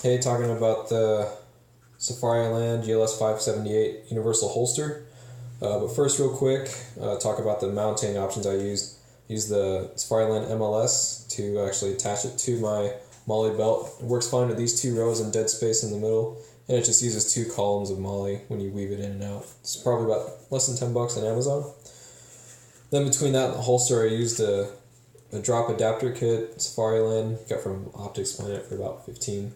Hey, talking about the Safariland GLS 578 universal holster. But first, real quick, talk about the mounting options I used. Use the Safariland MLS to actually attach it to my MOLLE belt. It works fine with these two rows and dead space in the middle, and it just uses 2 columns of MOLLE when you weave it in and out. It's probably about less than $10 on Amazon. Then between that and the holster, I used a drop adapter kit, Safariland, got from Optics Planet for about $15.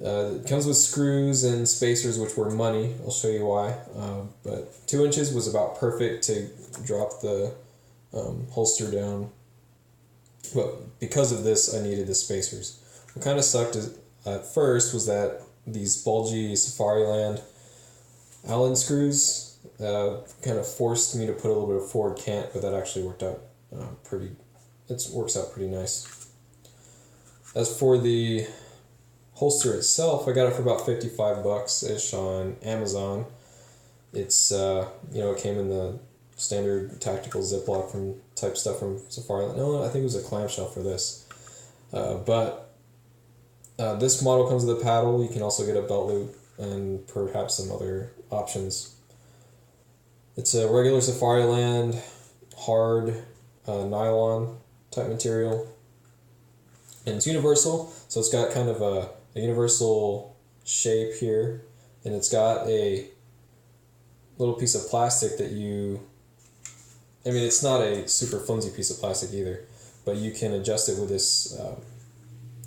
It comes with screws and spacers, which were money. I'll show you why. But 2 inches was about perfect to drop the holster down. But because of this, I needed the spacers. What kind of sucked at first was that these bulgy Safariland Allen screws kind of forced me to put a little bit of forward cant, but that actually worked out works out pretty nice. As for the holster itself, I got it for about $55-ish on Amazon. It's it came in the standard tactical Ziploc type stuff from Safariland. No, I think it was a clamshell for this. But this model comes with a paddle. You can also get a belt loop and perhaps some other options. It's a regular Safariland hard nylon type material, and it's universal, so it's got kind of a universal shape here, and it's got a little piece of plastic that it's not a super flimsy piece of plastic either, but you can adjust it with this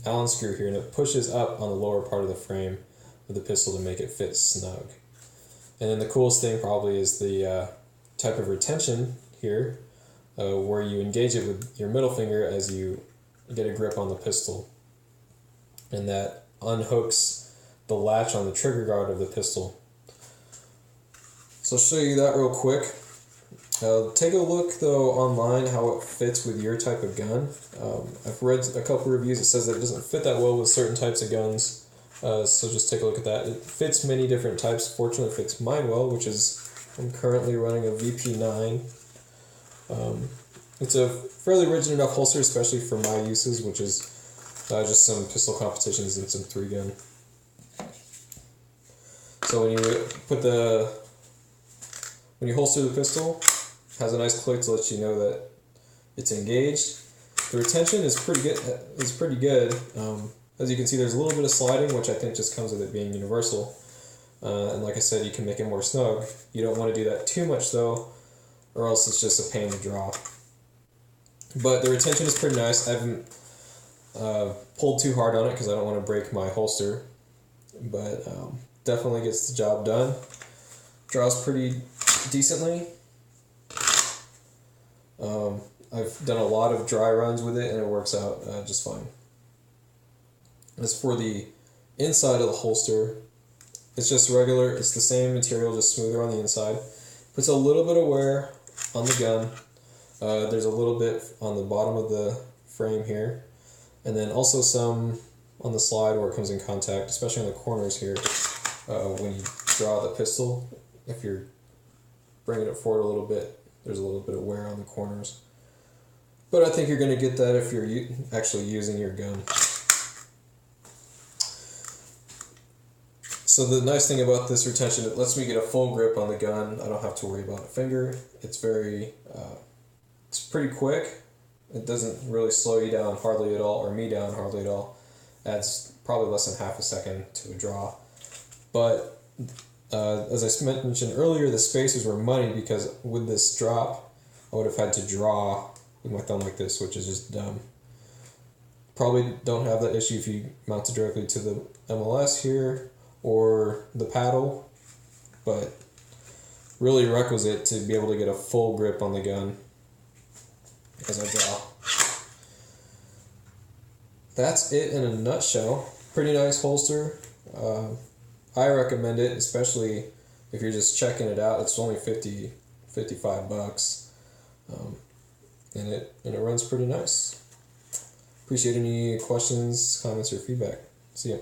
Allen screw here, and it pushes up on the lower part of the frame of the pistol to make it fit snug. And then the coolest thing probably is the type of retention here, where you engage it with your middle finger as you get a grip on the pistol, and that unhooks the latch on the trigger guard of the pistol. So I'll show you that real quick. Take a look though online how it fits with your type of gun. I've read a couple reviews that says that it doesn't fit that well with certain types of guns, so just take a look at that. It fits many different types. Fortunately, it fits mine well, which is I'm currently running a VP9. It's a fairly rigid enough holster, especially for my uses, which is just some pistol competitions and some 3-gun. So when you holster the pistol, it has a nice click to let you know that it's engaged. The retention is pretty good. As you can see, there's a little bit of sliding, which I think just comes with it being universal. And like I said, you can make it more snug. You don't want to do that too much though, or else it's just a pain to draw. But the retention is pretty nice. I haven't pulled too hard on it because I don't want to break my holster, but definitely gets the job done. Draws pretty decently. I've done a lot of dry runs with it, and it works out just fine. As for the inside of the holster, it's just regular. It's the same material, just smoother on the inside. Puts a little bit of wear on the gun. There's a little bit on the bottom of the frame here, and then also some on the slide where it comes in contact, especially in the corners here. When you draw the pistol, if you're bringing it forward a little bit, there's a little bit of wear on the corners. But I think you're going to get that if you're actually using your gun. So the nice thing about this retention, it lets me get a full grip on the gun. I don't have to worry about a finger. It's pretty quick. It doesn't really slow you down hardly at all, or me down hardly at all. Adds probably less than half a second to a draw. But as I mentioned earlier, the spacers were money because with this drop, I would have had to draw with my thumb like this, which is just dumb. Probably don't have that issue if you mount it directly to the MLS here or the paddle, but really requisite to be able to get a full grip on the gun as I draw. That's it in a nutshell. Pretty nice holster. I recommend it, especially if you're just checking it out. It's only $55, and it runs pretty nice. Appreciate any questions, comments, or feedback. See ya.